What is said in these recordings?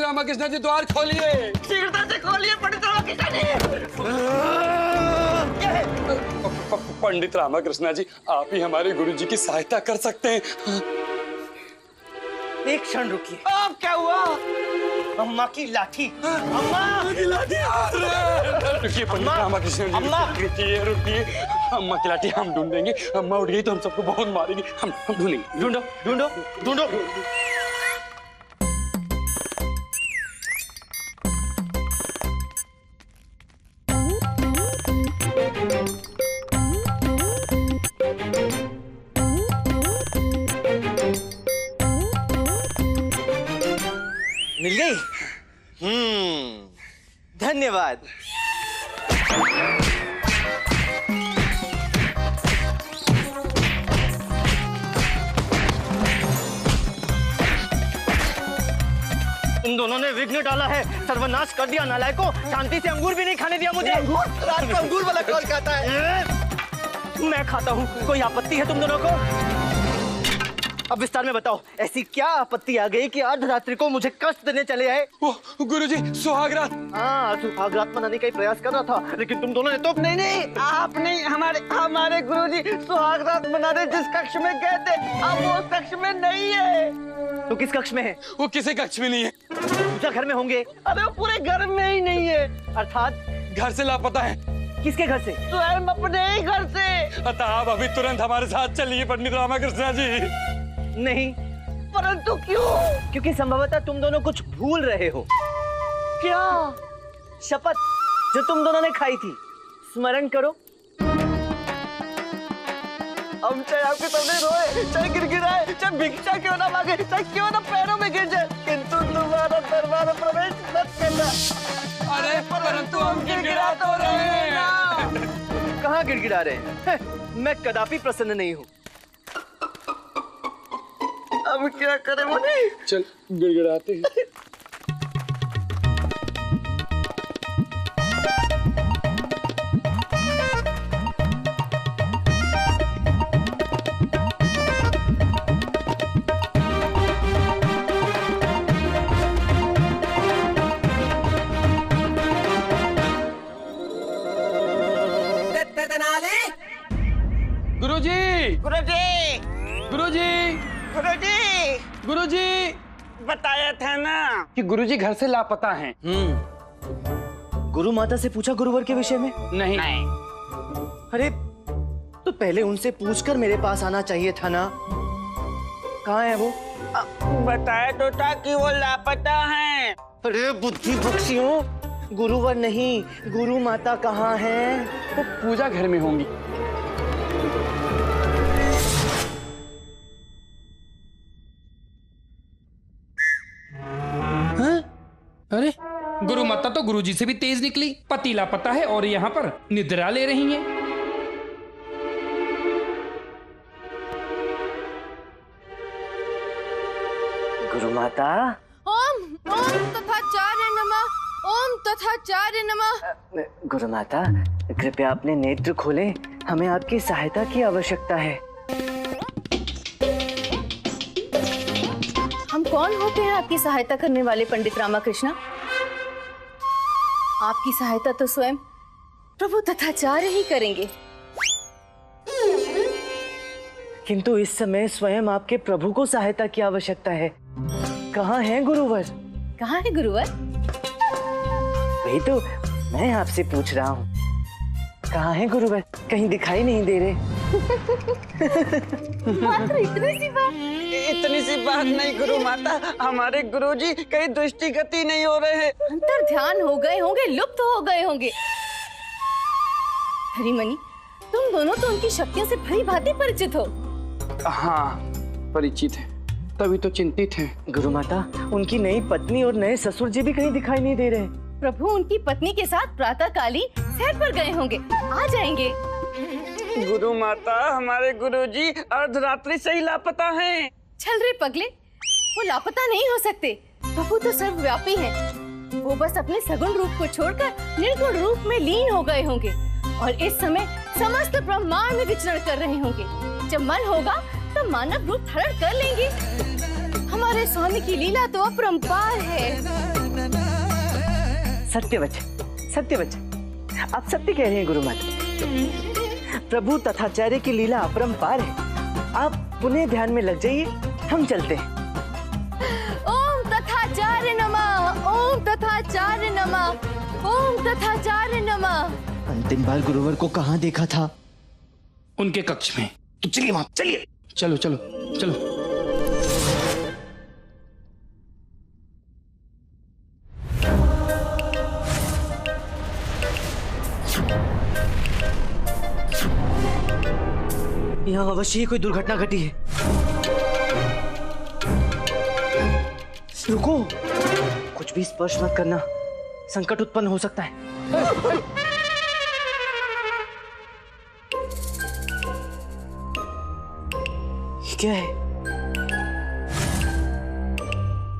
रामाकृष्ण जी द्वार खोलिए, शीघ्रता से खोलिए पंडित रामाकृष्ण जी। पंडित रामाकृष्ण जी, आप ही हमारे गुरुजी की सहायता कर सकते हैं। एक क्षण रुकिए। अब क्या हुआ? अम्मा की लाठी। अम्मा की लाठी। रुकिए पंडित रामाकृष्ण जी, अम्मा रुकिए रुकिए। अम्मा की लाठी हम ढूंढ देंगे। अम्मा उठ गई तो हम सबको बहुत मारेंगे। हम ढूंढेंगे। ढूंढो ढूंढो ढूंढो। मिल गई? धन्यवाद। तुम दोनों ने विघ्न डाला है, सर्वनाश कर दिया नालायकों। शांति से अंगूर भी नहीं खाने दिया मुझे। रात को अंगूर वाला कौन खाता है? मैं खाता हूँ। कोई आपत्ति है तुम दोनों को? अब विस्तार में बताओ, ऐसी क्या आपत्ति आ गई कि अर्धरात्रि को मुझे कष्ट देने चले आए? गुरुजी, सुहागरात। हाँ, सुहागरात मनाने का प्रयास कर रहा था, लेकिन तुम दोनों ने तो नहीं, आप नहीं, हमारे गुरुजी सुहागरात मनाने जिस कक्ष में गए थे, अब वो उस कक्ष में नहीं है। तो किस कक्ष में है? वो किसी कक्ष में नहीं है। पूजा घर में होंगे। अरे वो पूरे घर में ही नहीं है। अर्थात घर से लापता है। किसके घर से? स्वयं अपने ही घर से। अतः आप अभी तुरंत हमारे साथ चलिए पंडित रामाकृष्ण जी। नहीं। परंतु क्यों? क्योंकि संभवतः तुम दोनों कुछ भूल रहे हो। क्या? शपथ जो तुम दोनों ने खाई थी, स्मरण करो। हम चाहे आपके सामने रोए, चाहे गिड़गिड़ाए, चाहे भिक्षा क्यों ना मांगे, चाहे क्यों ना पैरों में गिर जाए, किंतु तुम्हारा दरबार में प्रवेश मत करना। अरे परंतु हम गिड़गिड़ा तो रहे हैं। कहाँ गिड़गिड़ा रहे हैं? मैं कदापि प्रसन्न नहीं हूँ। अब क्या करें मुनि? चल गिड़गिड़ाते हैं। गुरुजी, गुरुजी, गुरुजी, गुरुजी, गुरुजी, बताया था ना कि गुरुजी घर से लापता हैं। गुरु माता से पूछा गुरुवर के विषय में? नहीं। अरे तो पहले उनसे पूछकर मेरे पास आना चाहिए था ना। कहाँ है वो? बताया तो था कि वो लापता हैं। अरे बुद्धि बख्शियों, गुरुवर नहीं, गुरु माता कहाँ है? वो पूजा घर में होंगी। अरे गुरु माता तो गुरुजी से भी तेज निकली। पति लापता है और यहाँ पर निद्रा ले रही हैं। गुरु माता। ओम ओम तथाचार्य नमः, ओम तथाचार्य नमः। गुरु माता, कृपया अपने नेत्र खोलें, हमें आपकी सहायता की आवश्यकता है। हम कौन होते हैं आपकी सहायता करने वाले पंडित रामाकृष्ण? आपकी सहायता तो स्वयं प्रभु तथाचार्य ही करेंगे। किंतु इस समय स्वयं आपके प्रभु को सहायता की आवश्यकता है। कहाँ हैं गुरुवर? कहाँ है गुरुवर? वही तो मैं आपसे पूछ रहा हूँ। कहाँ हैं गुरुवर? कहीं दिखाई नहीं दे रहे। मात्र इतनी सी बात नहीं गुरु माता, हमारे गुरुजी कहीं दृष्टि गति नहीं हो रहे हैं। अंतर ध्यान हो गए होंगे, लुप्त हो गए होंगे। हरिमणि, तुम दोनों तो उनकी शक्तियों से भली भांति परिचित हो। हाँ, परिचित है, तभी तो चिंतित हैं। गुरु माता, उनकी नई पत्नी और नए ससुर जी भी कहीं दिखाई नहीं दे रहे। प्रभु उनकी पत्नी के साथ प्रातःकाली सैर पर गए होंगे, आ जाएंगे। गुरु माता, हमारे गुरुजी अर्धरात्रि से ही लापता हैं। चल रे पगले, वो लापता नहीं हो सकते। प्रभु तो सर्वव्यापी हैं। वो बस अपने सगुण रूप को छोड़कर निर्गुण रूप में लीन हो गए होंगे और इस समय समस्त ब्रह्मांड में विचरण कर रहे होंगे। जब मन होगा तो मानव रूप धारण कर लेंगे। हमारे स्वामी की लीला तो अपरंपार है। सत्य वचन, आप सत्य कह रहे हैं गुरु माता। प्रभु तथाचार्य की लीला अपरंपार है। आप पुनः ध्यान में लग जाइए, हम चलते हैं। ओम तथाचार्य नमः, ओम तथाचार्य नमः, ओम तथाचार्य नमः। अंतिम बार गुरुवर को कहाँ देखा था? उनके कक्ष में। तो चलिए वहां, चलिए। चलो चलो चलो। यहाँ अवश्य ही कोई दुर्घटना घटी है। रुको, कुछ भी स्पर्श मत करना, संकट उत्पन्न हो सकता है। क्या है?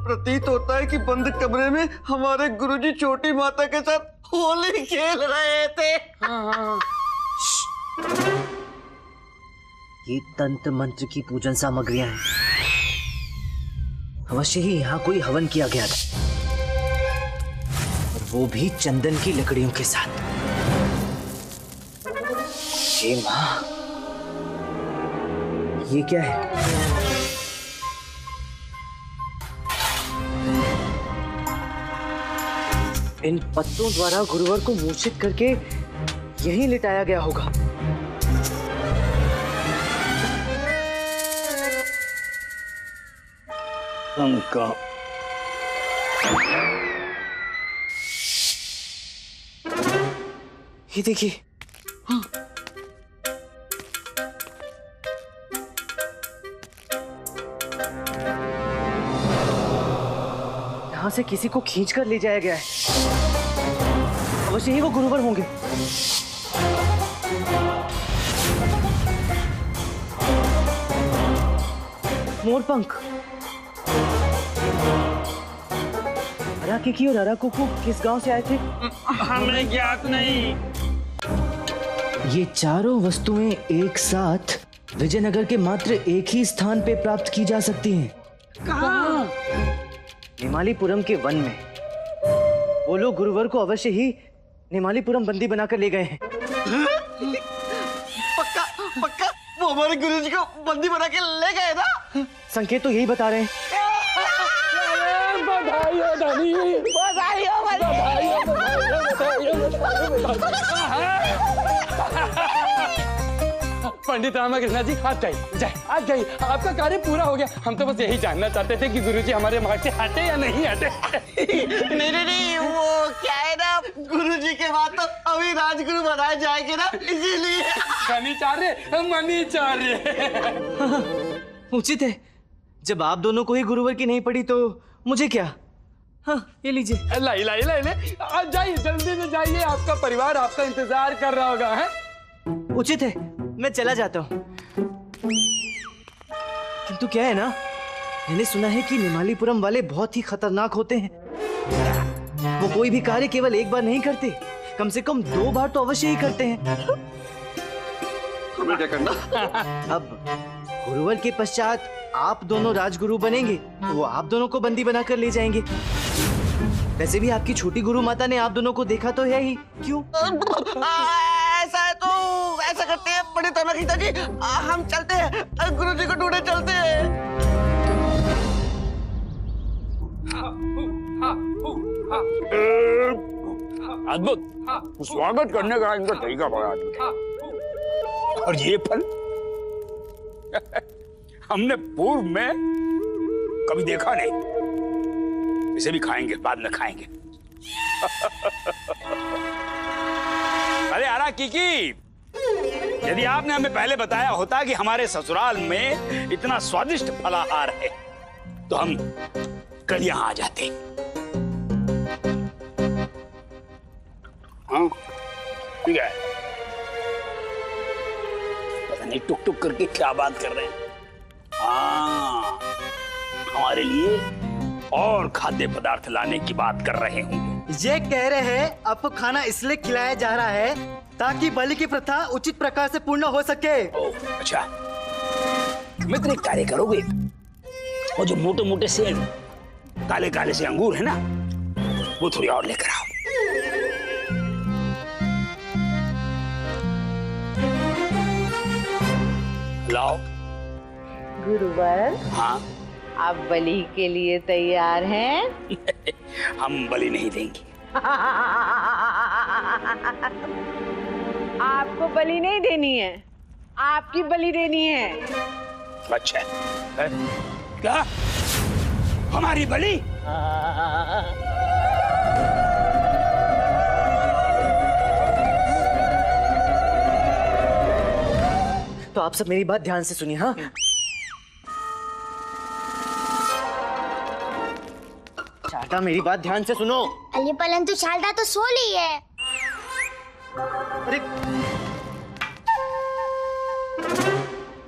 प्रतीत होता है कि बंद कमरे में हमारे गुरुजी छोटी माता के साथ होली खेल रहे थे। ये तंत्र मंत्र की पूजन सामग्रियां हैं। अवश्य ही यहाँ कोई हवन किया गया था, और वो भी चंदन की लकड़ियों के साथ। हे मां, ये क्या है? इन पत्तों द्वारा गुरुवर को मूर्छित करके यहीं लिटाया गया होगा। उनका ये देखिए, यहां से किसी को खींच कर ले जाया गया है। अवश्य ही वो गुरुवर होंगे। मोरपंख। अराकिकी और अराकुकु किस गांव से आए थे? हमें ज्ञात नहीं। ये चारों वस्तुएं एक साथ विजयनगर के मात्र एक ही स्थान पे प्राप्त की जा सकती हैं। कहाँ? निमालीपुरम के वन में। वो लोग गुरुवर को अवश्य ही निमालीपुरम बंदी बनाकर ले गए हैं। पक्का पक्का वो हमारे गुरुजी को बंदी बना के ले गए ना? संकेत तो यही बता रहे हैं। बधाई हो धनी, बधाई हो, बधाई हो, बधाई हो, बधाई हो। पंडित रामकृष्ण जी, आप जाइए, आप जाइए, आपका कार्य पूरा हो गया। हम तो बस यही जानना चाहते थे कि गुरुजी हमारे मार्ग से हटे या नहीं हटे। नहीं, वो क्या है ना, गुरुजी के बाद तो अभी राजगुरु बनाए जाएंगे ना, इसीलिए। मनीचार्य। उचित है। जब आप दोनों को ही गुरुवर की नहीं पड़ी तो मुझे क्या? हाँ, ये लीजिए। लाई लाई लाई लाई, आप जाइए, जल्दी से जाइए, आपका परिवार आपका इंतजार कर रहा होगा। है उचित है, मैं चला जाता हूँ। किंतु क्या है ना, मैंने सुना है कि निमालीपुरम वाले बहुत ही खतरनाक होते हैं। वो कोई भी कार्य केवल एक बार नहीं करते, कम से कम 2 बार तो अवश्य ही करते हैं। हमें क्या करना? अब गुरुवर के पश्चात आप दोनों राजगुरु बनेंगे, तो वो आप दोनों को बंदी बनाकर ले जाएंगे। वैसे भी आपकी छोटी गुरु माता ने आप दोनों को देखा तो है ही, क्यों? ऐसा है तो ऐसा करते हैं पंडित रामकृष्ण जी, हम चलते हैं, गुरुजी को ढूंढने चलते हैं। अद्भुत, स्वागत करने का इनका तरीका बड़ा अद्भुत। और ये फल हमने पूर्व में कभी देखा नहीं। इसे भी खाएंगे, बाद में खाएंगे। अरे अराकिकी, यदि आपने हमें पहले बताया होता कि हमारे ससुराल में इतना स्वादिष्ट फलाहार है तो हम कल यहाँ आ जाते। हाँ ठीक है, पता नहीं टुक टुक करके क्या बात कर रहे हैं। हाँ, हमारे लिए और खाद्य पदार्थ लाने की बात कर रहे होंगे। ये कह रहे हैं आपको खाना इसलिए खिलाया जा रहा है ताकि बलि की प्रथा उचित प्रकार से पूर्ण हो सके। ओह अच्छा, मित्र एक कार्य करोगे, वो जो मोटे मोटे से काले काले से अंगूर है ना, वो थोड़ी और लेकर आओ। लाओ। गुरुवर, हाँ आप बलि के लिए तैयार हैं? हम बलि नहीं देंगे। आपको बलि नहीं देनी है, आपकी बलि देनी है। अच्छा है? क्या हमारी बलि? तो आप सब मेरी बात ध्यान से सुनिए। हाँ, शारदा मेरी बात ध्यान से सुनो। अली परंतु शारदा तो सो ली है। अरे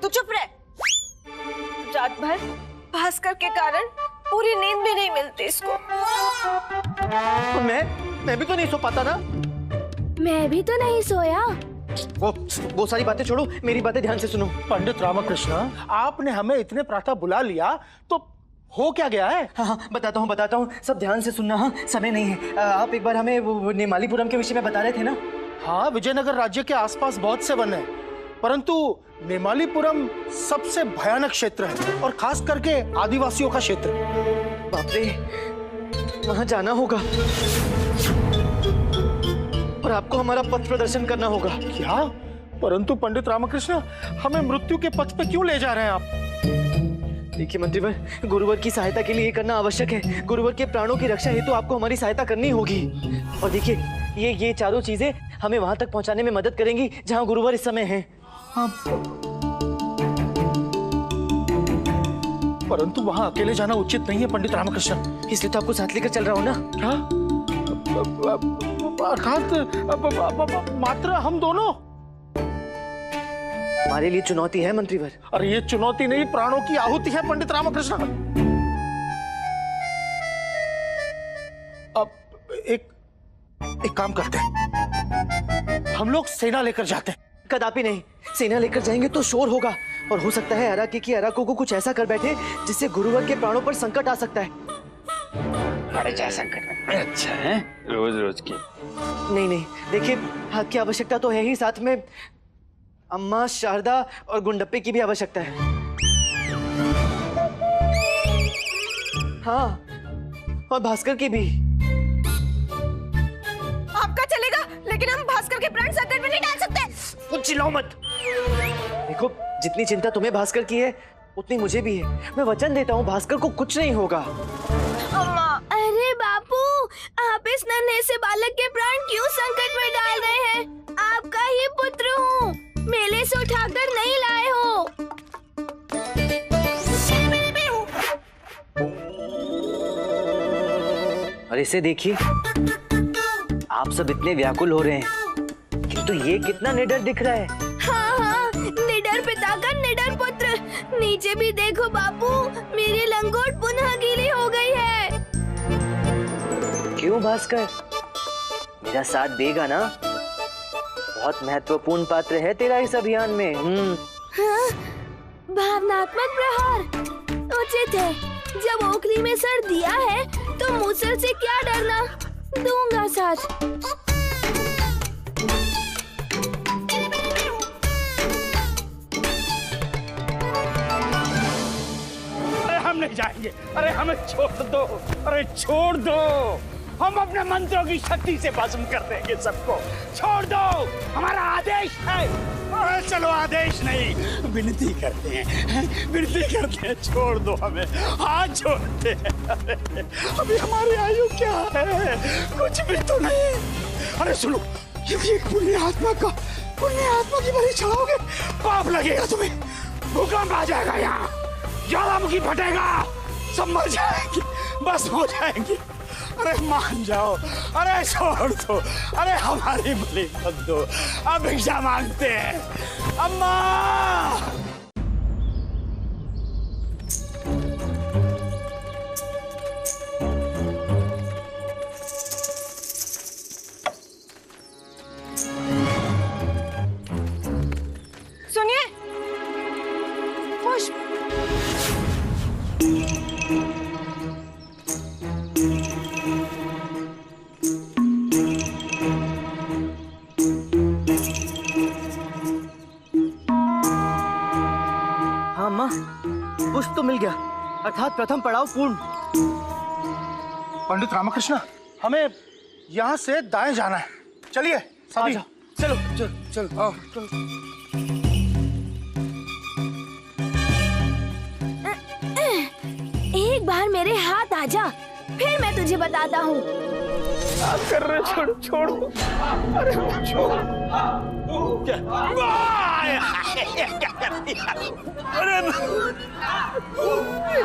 तू चुप रह। रात भर भास्कर के कारण पूरी नींद भी नहीं मिलती इसको। तो मैं भी तो नहीं सो पाता ना। मैं भी तो नहीं सोया। वो सारी बातें छोड़ो, मेरी बातें ध्यान से सुनो। पंडित रामकृष्ण, आपने हमें इतने प्रातः बुला लिया तो हो क्या गया है? हाँ हाँ, बताता हूँ, सब ध्यान से सुनना। हाँ, समय नहीं है। आप एक बार हमें वो नेमालीपुरम के विषय में बता रहे थे ना। हाँ, विजयनगर राज्य के आसपास बहुत से वन हैं, परंतु नेमालीपुरम सबसे भयानक क्षेत्र है और खास करके आदिवासियों का क्षेत्र। बाप रे, वहाँ जाना होगा और आपको हमारा पथ प्रदर्शन करना होगा। क्या? परंतु पंडित रामकृष्ण, हमें मृत्यु के पथ पे क्यों ले जा रहे हैं आप? देखिए मंत्रीवर, गुरुवर की सहायता के लिए ये करना आवश्यक है। गुरुवर के प्राणों की रक्षा हेतु आपको हमारी सहायता करनी होगी। और देखिए, ये चारों चीजें हमें वहां तक पहुंचाने में मदद करेंगी जहां गुरुवर इस समय हैं। परंतु वहां अकेले जाना उचित नहीं है पंडित रामकृष्ण। इसलिए तो आपको साथ लेकर चल रहा हूँ ना। क्या? अर्थात मात्र हम दोनों? हमारे लिए चुनौती है मंत्रीवर। अरे ये चुनौती नहीं, प्राणों की आहुति है पंडित रामकृष्ण। अब एक काम करते हैं, हम लोग सेना लेकर जाते हैं। कदापि नहीं, सेना लेकर जाएंगे तो शोर होगा और हो सकता है अराकी की अराको को कुछ ऐसा कर बैठे जिससे गुरुवर के प्राणों पर संकट आ सकता है। बड़े जा संकट में। अच्छा है, रोज की। नहीं, देखिए, हाथ की आवश्यकता तो है ही, साथ में अम्मा, शारदा और गुंडप्पे की भी आवश्यकता है। हाँ, और भास्कर की भी। आपका चलेगा, लेकिन हम भास्कर के प्राण संकट में नहीं डाल सकते। कुछ चिल्लाओ मत। देखो, जितनी चिंता तुम्हें भास्कर की है उतनी मुझे भी है। मैं वचन देता हूँ, भास्कर को कुछ नहीं होगा। अम्मा, अरे बापू, आप इस नन्हे से बालक के प्राण क्यों संकट में डाल रहे हैं? आपका ही पुत्र हूँ, मेले से उठाकर नहीं लाए हो। और इसे देखिए, आप सब इतने व्याकुल हो रहे हैं, किंतु ये कितना निडर दिख रहा है। हाँ, निडर पिता का निडर पुत्र। नीचे भी देखो बापू, मेरी लंगोट पुनः गीली हो गई है। क्यों भास्कर, मेरा साथ देगा ना? बहुत महत्वपूर्ण पात्र है तेरा इस अभियान में। हाँ, भावनात्मक प्रहार उचित है। जब ओखली में सर दिया है तो मूसर से क्या डरना, दूंगा साथ। अरे हम नहीं जाएंगे, अरे हमें छोड़ दो, अरे छोड़ दो। हम अपने मंत्रों की शक्ति से भस्म कर देंगे सबको। छोड़ दो, हमारा आदेश है। अरे चलो, आदेश नहीं, विनती करते हैं, विनती करते हैं, छोड़ दो हमें, हाथ जोड़ते हैं। अभी हमारी आयु क्या है, कुछ भी तो नहीं। अरे सुनो, ये पुण्यात्मा की बलि चढ़ाओगे, पाप लगेगा तुम्हें, भूकंप आ जाएगा यहाँ, ज्वालामुखी फटेगा, सब मर जाएंगे, बस हो जाएंगे। अरे मान जाओ, अरे छोड़ दो, अरे हमारी बलि मत दो, अब भिक्षा मांगते हैं। अम्मा, सुनिए, पुष्प। अम्मा, पुष्प तो मिल गया, अर्थात प्रथम पड़ाव पूर्ण। पंडित रामकृष्ण, हमें यहाँ से दाएं जाना है। चलिए सभी। चलो चल चल आओ चल। एक बार मेरे हाथ आ जा, फिर मैं तुझे बताता हूँ। कर रहे, छोड़ो छोड़ो, अरे छोड़ो।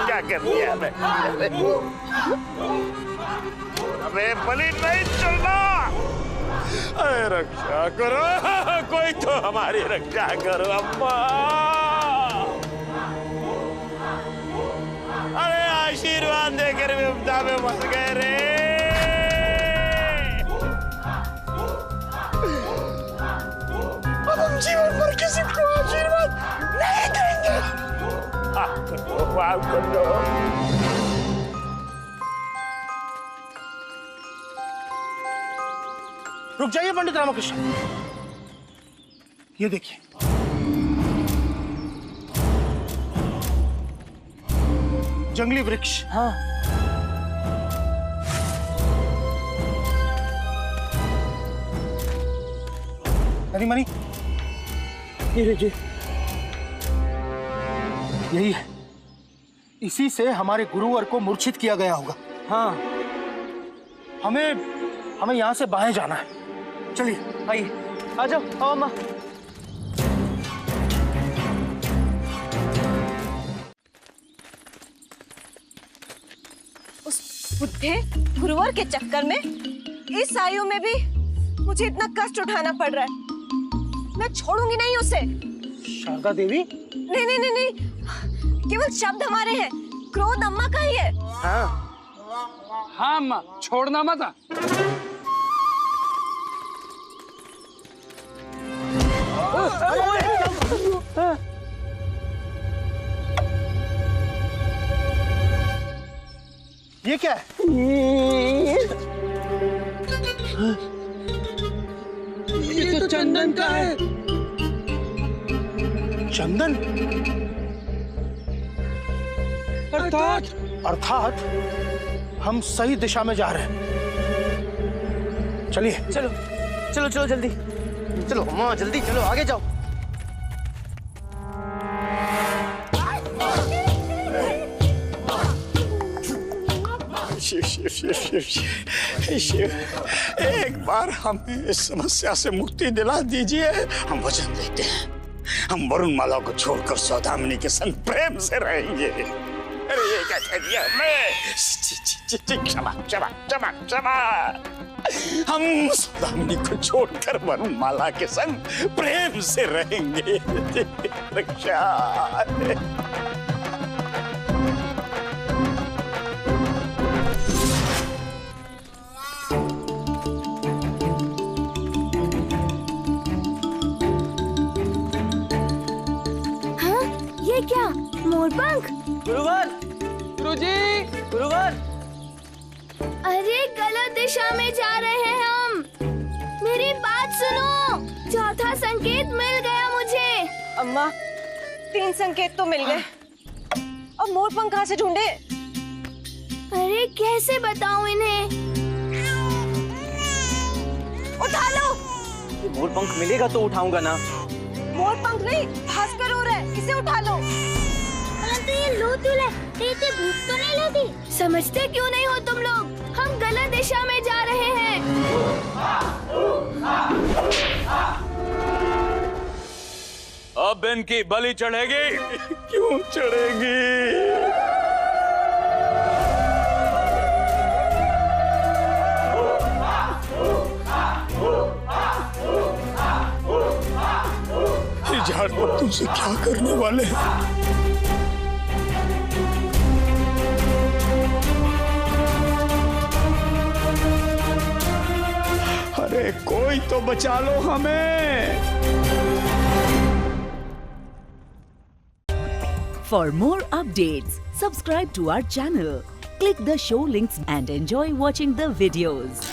क्या कर दिया मैं? अरे बलि नहीं चलना। अरे रक्षा करो, कोई तो हमारी रक्षा करो अम्मा। अरे आशीर्वाद देकर विपदा में फंस गए रे। हम जीवन भर किसी को आशीर्वाद नहीं देंगे। माफ कर दो। रुक जाइए पंडित रामकृष्ण, ये देखिए। जंगली वृक्ष। हाँ, मनी मनी, ये देखिए, यही है। इसी से हमारे गुरुवर को मूर्छित किया गया होगा। हाँ, हमें यहाँ से बाएं जाना है। चलिए आइए, आ जाओ, आओ अम्मा। उस बुद्धे गुरुवर के चक्कर में इस आयु में भी मुझे इतना कष्ट उठाना पड़ रहा है। मैं छोड़ूंगी नहीं उसे। शारदा देवी। नहीं नहीं नहीं नहीं, केवल शब्द हमारे हैं, क्रोध अम्मा का ही है। हाँ अम्मा, छोड़ना मत। ये क्या है? ये तो चंदन का है। चंदन? अर्थात हम सही दिशा में जा रहे हैं। चलिए। चलो चलो चलो, जल्दी चलो अम्मा, जल्दी चलो, आगे जाओ। शिव शिव शिव शिव शिव शिव, एक बार हमें इस समस्या से मुक्ति दिला दीजिए। हम वचन देते हैं, हम वरुण माला को छोड़कर सौदामिनी के संग प्रेम से रहेंगे। अरे ये क्या कह दिया मैं? क्षमा क्षमा क्षमा क्षमा। हम सौदामिनी को छोड़कर वरुण माला के संग प्रेम से रहेंगे। रक्षा। ये क्या, मोरपंख? गुरुवर, गुरुजी, गुरुवर। अरे गलत दिशा में जा रहे हैं हम। मेरी बात सुनो, चौथा संकेत मिल गया मुझे। अम्मा, 3 संकेत तो मिल गए, अब मोरपंख कहाँ से ढूंढे? अरे कैसे बताऊं इन्हें? उठा लो। मोरपंख मिलेगा तो उठाऊंगा ना। मोरपंख नहीं, भास्कर हो रहा है, इसे उठा लो। परंतु ये लूतुल है, तेरे भूख तो नहीं लगी? समझते क्यों नहीं हो तुम लोग? हम गलत दिशा में जा रहे हैं। अब इनकी बलि चढ़ेगी। क्यों चढ़ेगी? झाड़ पत्तों से क्या करने वाले हैं? अरे कोई तो बचा लो हमें। For more updates, subscribe to our channel, click the show links and enjoy watching the videos.